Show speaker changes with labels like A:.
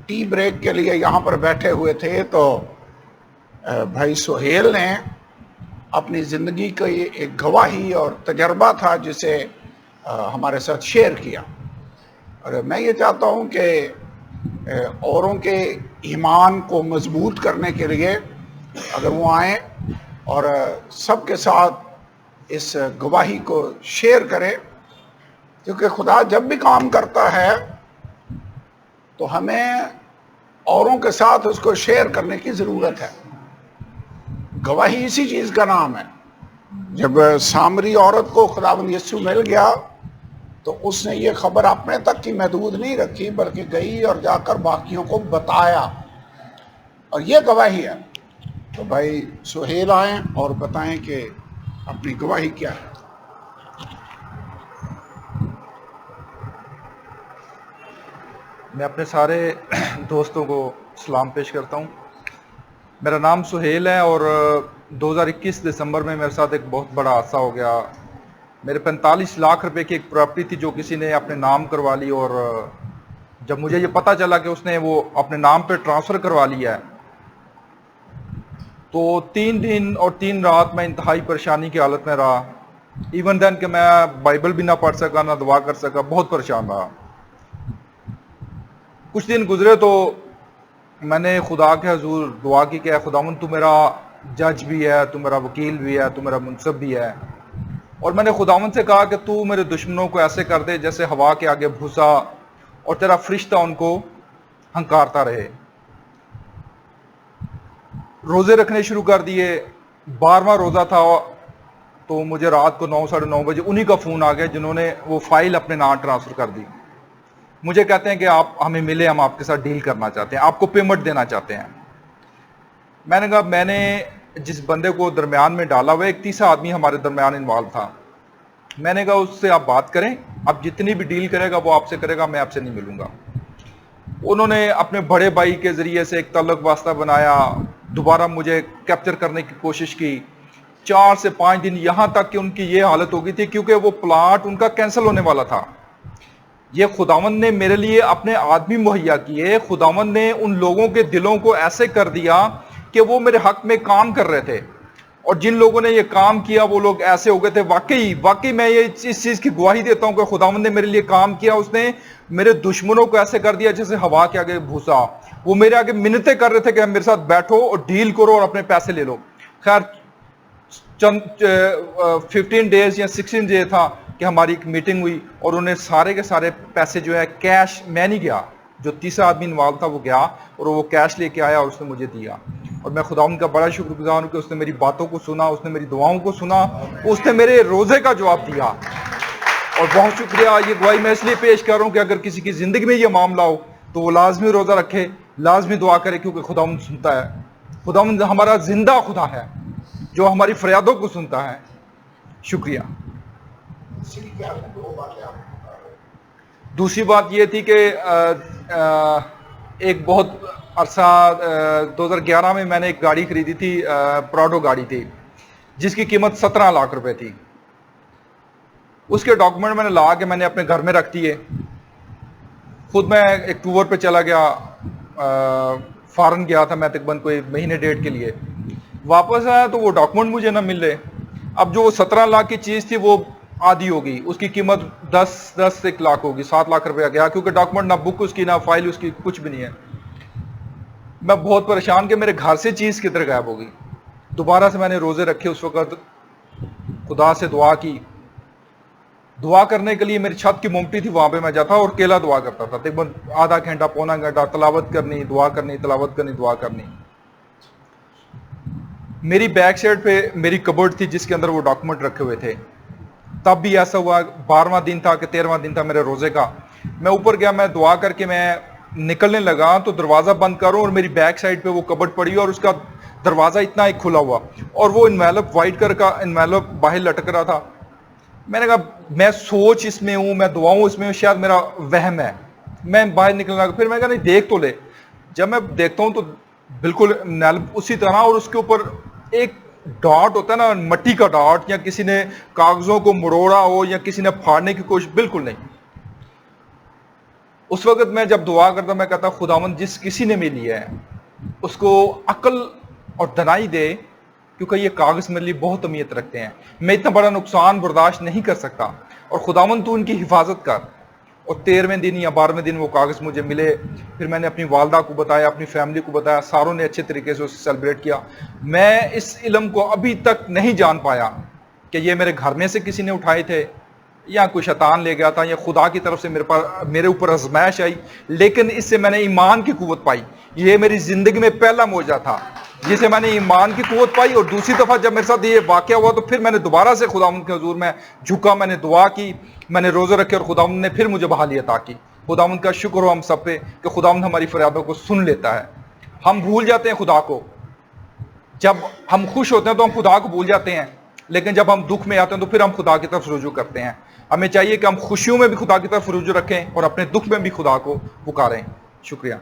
A: Tea break کے لیے یہاں پر بیٹھے ہوئے تھے تو بھائی سہیل نے اپنی زندگی کا ایک گواہی اور تجربہ تھا جسے ہمارے ساتھ شیئر کیا، اور میں یہ چاہتا ہوں کہ اوروں کے ایمان کو مضبوط کرنے کے لیے اگر وہ آئیں اور سب کے ساتھ اس گواہی کو شیئر کریں، کیونکہ خدا جب بھی کام کرتا ہے تو ہمیں اوروں کے ساتھ اس کو شیئر کرنے کی ضرورت ہے۔ گواہی اسی چیز کا نام ہے۔ جب سامری عورت کو خداوند یسوع مل گیا تو اس نے یہ خبر اپنے تک کی محدود نہیں رکھی، بلکہ گئی اور جا کر باقیوں کو بتایا، اور یہ گواہی ہے۔ تو بھائی سہیل آئیں اور بتائیں کہ اپنی گواہی کیا ہے۔
B: میں اپنے سارے دوستوں کو سلام پیش کرتا ہوں۔ میرا نام سہیل ہے اور 2021 دسمبر میں میرے ساتھ ایک بہت بڑا حادثہ ہو گیا۔ میرے 45 لاکھ روپے کی ایک پراپرٹی تھی جو کسی نے اپنے نام کروا لی، اور جب مجھے یہ پتہ چلا کہ اس نے وہ اپنے نام پہ ٹرانسفر کروا لیا ہے تو 3 دن اور 3 رات میں انتہائی پریشانی کی حالت میں رہا۔ ایون دین کہ میں بائبل بھی نہ پڑھ سکا، نہ دعا کر سکا، بہت پریشان رہا۔ کچھ دن گزرے تو میں نے خدا کے حضور دعا کی کہ اے خداوند تو میرا جج بھی ہے، تو میرا وکیل بھی ہے، تو میرا منصف بھی ہے، اور میں نے خداوند سے کہا کہ تو میرے دشمنوں کو ایسے کر دے جیسے ہوا کے آگے بھوسا، اور تیرا فرشتہ ان کو ہنکارتا رہے۔ روزے رکھنے شروع کر دیے۔ 12واں روزہ تھا تو مجھے رات کو 9 ساڑھے 9 بجے انہی کا فون آ گیا جنہوں نے وہ فائل اپنے نام ٹرانسفر کر دی۔ مجھے کہتے ہیں کہ آپ ہمیں ملے، ہم آپ کے ساتھ ڈیل کرنا چاہتے ہیں، آپ کو پیمنٹ دینا چاہتے ہیں۔ میں نے کہا میں نے جس بندے کو درمیان میں ڈالا ہوا، ایک تیسرا آدمی ہمارے درمیان انوالو تھا، میں نے کہا اس سے آپ بات کریں، اب جتنی بھی ڈیل کرے گا وہ آپ سے کرے گا، میں آپ سے نہیں ملوں گا۔ انہوں نے اپنے بڑے بھائی کے ذریعے سے ایک تعلق واسطہ بنایا، دوبارہ مجھے کیپچر کرنے کی کوشش کی۔ 4 سے 5 دن، یہاں تک کہ ان کی یہ حالت ہو گئی تھی کیونکہ وہ پلاٹ ان کا کینسل ہونے والا تھا۔ یہ خداوند نے میرے لیے اپنے آدمی مہیا کیے، خداوند نے ان لوگوں کے دلوں کو ایسے کر دیا کہ وہ میرے حق میں کام کر رہے تھے، اور جن لوگوں نے یہ کام کیا وہ لوگ ایسے ہو گئے تھے۔ واقعی میں یہ اس چیز کی گواہی دیتا ہوں کہ خداوند نے میرے لیے کام کیا، اس نے میرے دشمنوں کو ایسے کر دیا جیسے ہوا کے آگے بھوسا۔ وہ میرے آگے منتیں کر رہے تھے کہ میرے ساتھ بیٹھو اور ڈیل کرو اور اپنے پیسے لے لو۔ خیر چند 15 ڈیز یا 16 ڈیز تھا کہ ہماری ایک میٹنگ ہوئی، اور انہیں سارے کے سارے پیسے جو ہے کیش، میں نہیں گیا، جو تیسرا آدمی انوالو تھا وہ گیا اور وہ کیش لے کے آیا اور اس نے مجھے دیا۔ اور میں خداوند کا بڑا شکر گزار ہوں کہ اس نے میری باتوں کو سنا، اس نے میری دعاؤں کو سنا، اس نے میرے روزے کا جواب دیا۔ اور بہت شکریہ، یہ گواہی میں اس لیے پیش کر رہا ہوں کہ اگر کسی کی زندگی میں یہ معاملہ ہو تو وہ لازمی روزہ رکھے، لازمی دعا کرے، کیونکہ خداوند سنتا ہے۔ خداوند ہمارا زندہ خدا ہے جو ہماری فریادوں کو سنتا ہے۔ شکریہ۔ دوسری بات یہ تھی کہ ایک بہت عرصہ 2011 میں نے ایک گاڑی خریدی تھی، پراڈو گاڑی تھی جس کی قیمت 17 لاکھ روپے تھی۔ اس کے ڈاکومنٹ میں نے لا کے میں نے اپنے گھر میں رکھ دیے۔ خود میں ایک ٹور پہ چلا گیا، فارن گیا تھا میں تقریباً کوئی مہینے ڈیڑھ کے لیے۔ واپس آیا تو وہ ڈاکومنٹ مجھے نہ مل رہے۔ اب جو 17 لاکھ کی چیز تھی وہ آدھی ہو گئی، اس کی قیمت 10 لاکھ ہوگی، 7 لاکھ روپیہ گیا، کیونکہ ڈاکومنٹ نہ بک اس کی، نہ فائل اس کی، کچھ بھی نہیں ہے۔ میں بہت پریشان کہ میرے گھر سے چیز کدھر غائب ہو گئی۔ دوبارہ سے میں نے روزے رکھے، اس وقت خدا سے دعا کی۔ دعا کرنے کے لیے میری چھت کی مومٹی تھی، وہاں پہ میں جاتا اور اکیلا دعا کرتا تھا، تقریباً آدھا گھنٹہ پونا گھنٹہ تلاوت کرنی، دعا کرنی، تلاوت کرنی، دعا کرنی۔ میری بیک سائڈ پہ میری کبرڈ تھی جس کے اندر وہ ڈاکومنٹ رکھے ہوئے تھے۔ تب بھی ایسا ہوا، 12واں دن تھا کہ 13واں دن تھا میرے روزے کا، میں اوپر گیا، میں دعا کر کے میں نکلنے لگا تو دروازہ بند کروں اور میری بیک سائڈ پہ وہ کبرڈ پڑی اور اس کا دروازہ اتنا ایک کھلا ہوا اور وہ انویلپ وائٹ کلر کا انویلپ باہر لٹک رہا تھا۔ میں نے کہا میں سوچ اس میں ہوں، میں دعاؤں اس میں ہوں، شاید میرا وہم ہے، میں باہر نکلنے لگا۔ پھر میں کہا نہیں دیکھ تو لے۔ جب میں دیکھتا ہوں تو بالکل انویلپ اسی طرح، اور اس کے اوپر ایک ڈاٹ ہوتا ہے نا، مٹی کا ڈاٹ، یا کسی نے کاغذوں کو مروڑا ہو یا کسی نے پھاڑنے کی کوشش، بالکل نہیں۔ اس وقت میں جب دعا کرتا میں کہتا خداوند جس کسی نے میں لیا ہے اس کو عقل اور دانائی دے، کیونکہ یہ کاغذ میرے لیے بہت اہمیت رکھتے ہیں، میں اتنا بڑا نقصان برداشت نہیں کر سکتا، اور خداوند تو ان کی حفاظت کر۔ اور 13ویں دن یا 12ویں دن وہ کاغذ مجھے ملے، پھر میں نے اپنی والدہ کو بتایا، اپنی فیملی کو بتایا، ساروں نے اچھے طریقے سے اسے سیلیبریٹ کیا۔ میں اس علم کو ابھی تک نہیں جان پایا کہ یہ میرے گھر میں سے کسی نے اٹھائے تھے یا کوئی شیطان لے گیا تھا یا خدا کی طرف سے میرے اوپر آزمائش آئی، لیکن اس سے میں نے ایمان کی قوت پائی۔ یہ میری زندگی میں پہلا معجزہ تھا جسے میں نے ایمان کی قوت پائی، اور دوسری دفعہ جب میرے ساتھ یہ واقعہ ہوا تو پھر میں نے دوبارہ سے خداوند کے حضور میں جھکا، میں نے دعا کی، میں نے روزے رکھے، اور خداوند نے پھر مجھے بحالی عطا کی۔ خداوند کا شکر ہو ہم سب پہ کہ خداوند ہماری فریادوں کو سن لیتا ہے۔ ہم بھول جاتے ہیں خدا کو، جب ہم خوش ہوتے ہیں تو ہم خدا کو بھول جاتے ہیں، لیکن جب ہم دکھ میں آتے ہیں تو پھر ہم خدا کی طرف رجوع کرتے ہیں۔ ہمیں چاہیے کہ ہم خوشیوں میں بھی خدا کی طرف رجوع رکھیں اور اپنے دکھ میں بھی خدا کو پکاریں۔ شکریہ۔